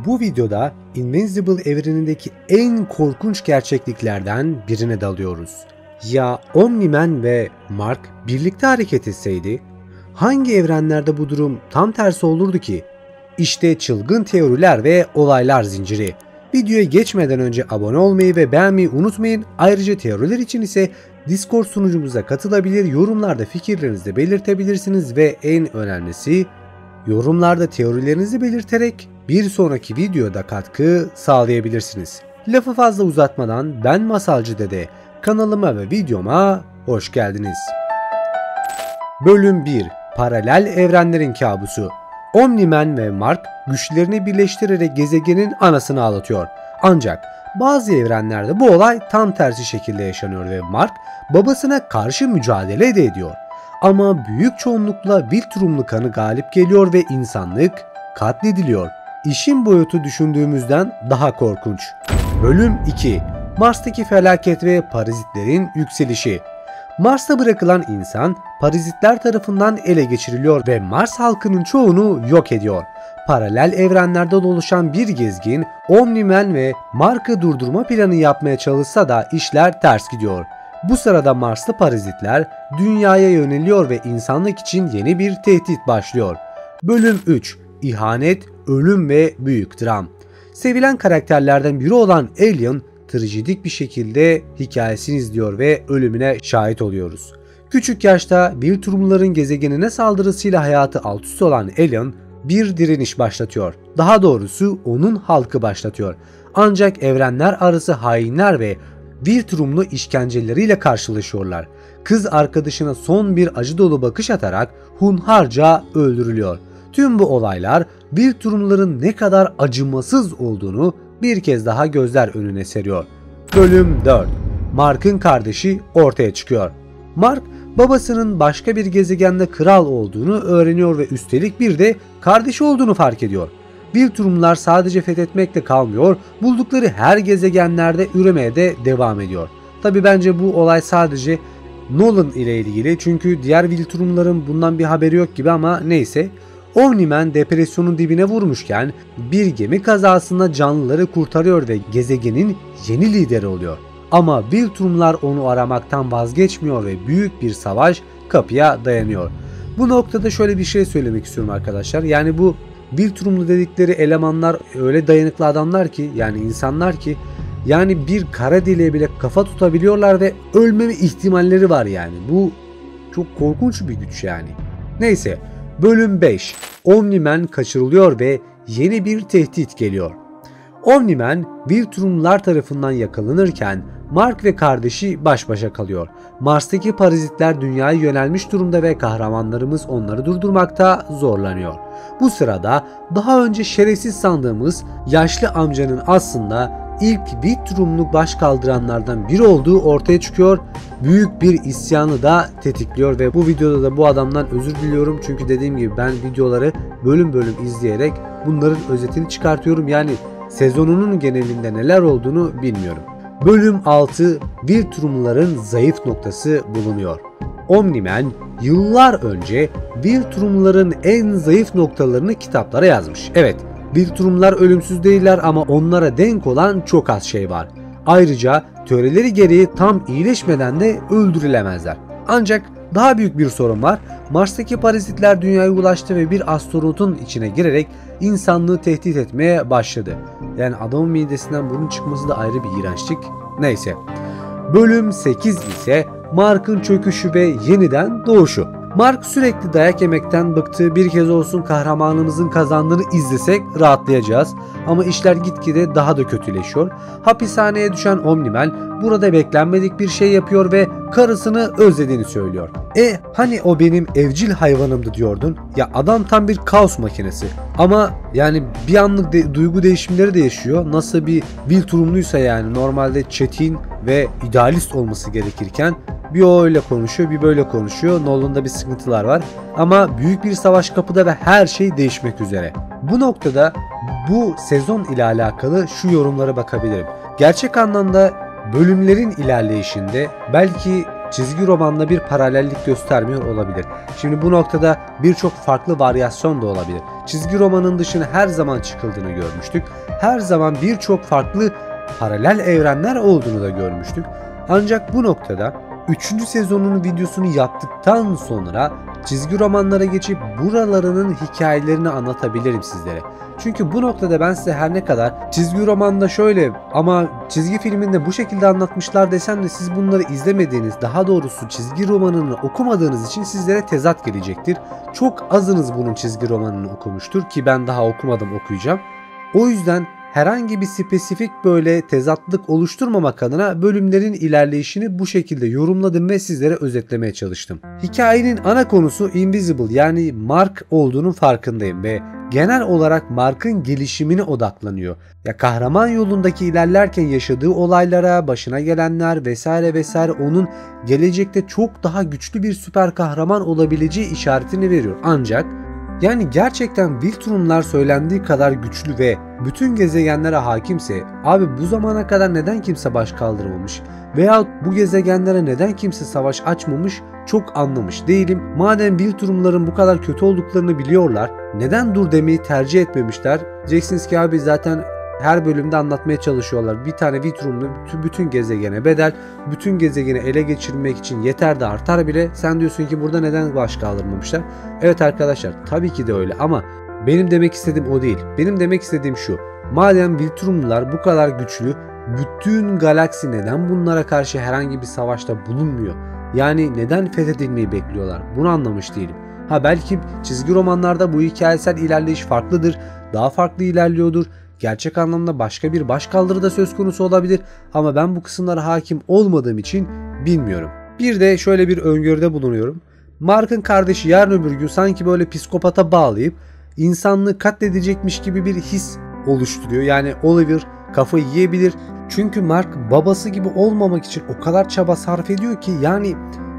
Bu videoda Invincible evrenindeki en korkunç gerçekliklerden birine dalıyoruz. Ya Omni-Man ve Mark birlikte hareket etseydi, hangi evrenlerde bu durum tam tersi olurdu ki? İşte çılgın teoriler ve olaylar zinciri. Videoya geçmeden önce abone olmayı ve beğenmeyi unutmayın. Ayrıca teoriler için ise Discord sunucumuza katılabilir, yorumlarda fikirlerinizi de belirtebilirsiniz ve en önemlisi yorumlarda teorilerinizi belirterek bir sonraki videoda katkı sağlayabilirsiniz. Lafı fazla uzatmadan ben Masalcı Dede, kanalıma ve videoma hoş geldiniz. Bölüm 1: Paralel Evrenlerin Kabusu. Omni-Man ve Mark güçlerini birleştirerek gezegenin anasını ağlatıyor. Ancak bazı evrenlerde bu olay tam tersi şekilde yaşanıyor ve Mark babasına karşı mücadele ediyor. Ama büyük çoğunlukla Viltrumlu kanı galip geliyor ve insanlık katlediliyor. İşin boyutu düşündüğümüzden daha korkunç. Bölüm 2: Mars'taki felaket ve parazitlerin yükselişi. Mars'ta bırakılan insan parazitler tarafından ele geçiriliyor ve Mars halkının çoğunu yok ediyor. Paralel evrenlerde oluşan bir gezgin Omni-Man ve Mark'ı durdurma planı yapmaya çalışsa da işler ters gidiyor. Bu sırada Marslı parazitler dünyaya yöneliyor ve insanlık için yeni bir tehdit başlıyor. Bölüm 3: İhanet, ölüm ve büyük dram. Sevilen karakterlerden biri olan Alien, trajidik bir şekilde hikayesini izliyor ve ölümüne şahit oluyoruz. Küçük yaşta Viltrumluların gezegenine saldırısıyla hayatı alt üst olan Alien bir direniş başlatıyor. Daha doğrusu onun halkı başlatıyor. Ancak evrenler arası hainler ve Viltrumlu işkenceleriyle karşılaşıyorlar. Kız arkadaşına son bir acı dolu bakış atarak hunharca öldürülüyor. Tüm bu olaylar Viltrumluların ne kadar acımasız olduğunu bir kez daha gözler önüne seriyor. Bölüm 4: Mark'ın kardeşi ortaya çıkıyor. Mark, babasının başka bir gezegende kral olduğunu öğreniyor ve üstelik bir de kardeşi olduğunu fark ediyor. Viltrumlular sadece fethetmekle kalmıyor, buldukları her gezegenlerde üremeye de devam ediyor. Tabi bence bu olay sadece Nolan ile ilgili, çünkü diğer Viltrumluların bundan bir haberi yok gibi, ama neyse. Omni-Man depresyonun dibine vurmuşken bir gemi kazasında canlıları kurtarıyor ve gezegenin yeni lideri oluyor. Ama Viltrumlular onu aramaktan vazgeçmiyor ve büyük bir savaş kapıya dayanıyor. Bu noktada şöyle bir şey söylemek istiyorum arkadaşlar. Yani bu Viltrumlu dedikleri elemanlar öyle dayanıklı adamlar ki, yani insanlar ki, yani bir kara deliğe bile kafa tutabiliyorlar ve ölmeme ihtimalleri var yani. Bu çok korkunç bir güç yani. Neyse. Bölüm 5: Omni-Man kaçırılıyor ve yeni bir tehdit geliyor. Omni-Man Viltrumlular tarafından yakalanırken Mark ve kardeşi baş başa kalıyor. Mars'taki parazitler dünyaya yönelmiş durumda ve kahramanlarımız onları durdurmakta zorlanıyor. Bu sırada daha önce şerefsiz sandığımız yaşlı amcanın aslında ilk Viltrumlu baş kaldıranlardan biri olduğu ortaya çıkıyor. Büyük bir isyanı da tetikliyor ve bu videoda da bu adamdan özür diliyorum. Çünkü dediğim gibi ben videoları bölüm bölüm izleyerek bunların özetini çıkartıyorum. Yani sezonunun genelinde neler olduğunu bilmiyorum. Bölüm 6: Viltrumluların zayıf noktası bulunuyor. Omni-Man yıllar önce Viltrumluların en zayıf noktalarını kitaplara yazmış. Evet, Viltrumlular ölümsüz değiller ama onlara denk olan çok az şey var. Ayrıca töreleri gereği tam iyileşmeden de öldürülemezler. Ancak daha büyük bir sorun var. Mars'taki parazitler dünyaya ulaştı ve bir astronotun içine girerek insanlığı tehdit etmeye başladı. Yani adamın midesinden bunun çıkması da ayrı bir iğrençlik. Neyse. Bölüm 8 ise Mark'ın çöküşü ve yeniden doğuşu. Mark sürekli dayak yemekten bıktı. Bir kez olsun kahramanımızın kazandığını izlesek rahatlayacağız. Ama işler gitgide daha da kötüleşiyor. Hapishaneye düşen Omni-Man burada beklenmedik bir şey yapıyor ve karısını özlediğini söylüyor. Hani o benim evcil hayvanımdı diyordun. Ya adam tam bir kaos makinesi. Ama yani bir anlık duygu değişimleri de yaşıyor. Nasıl bir Viltrumluysa, yani normalde çetin ve idealist olması gerekirken bir o öyle konuşuyor, bir böyle konuşuyor. Nolan'da bir sıkıntılar var. Ama büyük bir savaş kapıda ve her şey değişmek üzere. Bu noktada bu sezon ile alakalı şu yorumlara bakabilirim. Gerçek anlamda bölümlerin ilerleyişinde belki çizgi romanla bir paralellik göstermiyor olabilir. Şimdi bu noktada birçok farklı varyasyon da olabilir. Çizgi romanın dışına her zaman çıkıldığını görmüştük. Her zaman birçok farklı paralel evrenler olduğunu da görmüştük. Ancak bu noktada 3. sezonun videosunu yaptıktan sonra çizgi romanlara geçip buralarının hikayelerini anlatabilirim sizlere. Çünkü bu noktada ben size her ne kadar çizgi romanda şöyle ama çizgi filminde bu şekilde anlatmışlar desem de siz bunları izlemediğiniz, daha doğrusu çizgi romanını okumadığınız için sizlere tezat gelecektir. Çok azınız bunun çizgi romanını okumuştur ki ben daha okumadım, okuyacağım. O yüzden herhangi bir spesifik böyle tezatlık oluşturmamak adına bölümlerin ilerleyişini bu şekilde yorumladım ve sizlere özetlemeye çalıştım. Hikayenin ana konusu Invisible yani Mark olduğunun farkındayım ve genel olarak Mark'ın gelişimine odaklanıyor. Ya kahraman yolundaki ilerlerken yaşadığı olaylara, başına gelenler vesaire vesaire onun gelecekte çok daha güçlü bir süper kahraman olabileceği işaretini veriyor. Ancak yani gerçekten Viltrumlar söylendiği kadar güçlü ve bütün gezegenlere hakimse abi bu zamana kadar neden kimse baş kaldırmamış veya bu gezegenlere neden kimse savaş açmamış çok anlamış değilim. Madem Viltrumların bu kadar kötü olduklarını biliyorlar neden dur demeyi tercih etmemişler? Diyeceksiniz ki abi zaten her bölümde anlatmaya çalışıyorlar. Bir tane Viltrumlu bütün gezegene bedel, bütün gezegeni ele geçirmek için yeter de artar bile. Sen diyorsun ki burada neden baş kaldırmamışlar? Evet arkadaşlar tabii ki de öyle ama benim demek istediğim o değil. Benim demek istediğim şu. Madem Viltrumlular bu kadar güçlü, bütün galaksi neden bunlara karşı herhangi bir savaşta bulunmuyor? Yani neden fethedilmeyi bekliyorlar? Bunu anlamış değilim. Ha belki çizgi romanlarda bu hikayesel ilerleyiş farklıdır, daha farklı ilerliyordur. Gerçek anlamda başka bir başkaldırı da söz konusu olabilir ama ben bu kısımlara hakim olmadığım için bilmiyorum. Bir de şöyle bir öngörüde bulunuyorum. Mark'ın kardeşi yarın öbür gün sanki böyle psikopata bağlayıp insanlığı katledecekmiş gibi bir his oluşturuyor. Yani Oliver kafayı yiyebilir. Çünkü Mark babası gibi olmamak için o kadar çaba sarf ediyor ki yani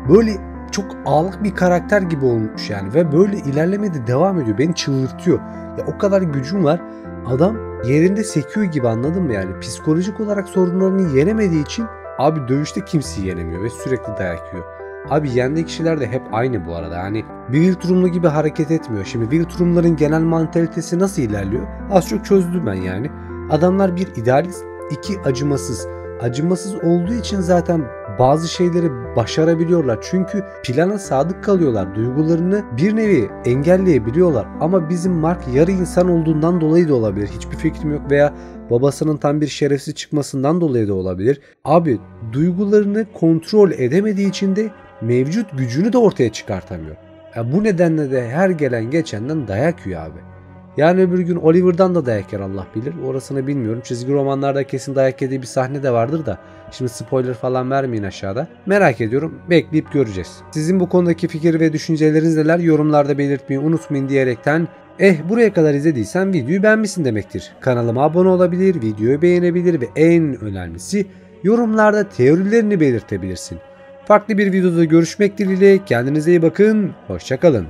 böyle çok ağlık bir karakter gibi olmuş yani ve böyle ilerlemeye de devam ediyor. Beni çıldırtıyor. Ya o kadar gücüm var. Adam yerinde sekiyor gibi, anladın mı yani? Psikolojik olarak sorunlarını yenemediği için abi dövüşte kimseyi yenemiyor ve sürekli dayak yiyor. Abi yendiği kişiler de hep aynı bu arada. Yani bir Viltrumlu gibi hareket etmiyor. Şimdi Viltrumların genel mantalitesi nasıl ilerliyor? Az çok çözdüm ben yani. Adamlar bir idealist, iki acımasız. Acımasız olduğu için zaten bazı şeyleri başarabiliyorlar. Çünkü plana sadık kalıyorlar. Duygularını bir nevi engelleyebiliyorlar. Ama bizim Mark yarı insan olduğundan dolayı da olabilir. Hiçbir fikrim yok veya babasının tam bir şerefsiz çıkmasından dolayı da olabilir. Abi duygularını kontrol edemediği için de mevcut gücünü de ortaya çıkartamıyor. Bu nedenle de her gelen geçenden dayak yiyor abi. Yani öbür gün Oliver'dan da dayak yer Allah bilir. Orasını bilmiyorum. Çizgi romanlarda kesin dayak yediği bir sahne de vardır da. Şimdi spoiler falan vermeyin aşağıda. Merak ediyorum. Bekleyip göreceğiz. Sizin bu konudaki fikir ve düşünceleriniz neler? Yorumlarda belirtmeyi unutmayın diyerekten buraya kadar izlediysen videoyu beğenmişsin demektir. Kanalıma abone olabilir, videoyu beğenebilir ve en önemlisi yorumlarda teorilerini belirtebilirsin. Farklı bir videoda görüşmek dileğiyle kendinize iyi bakın. Hoşça kalın.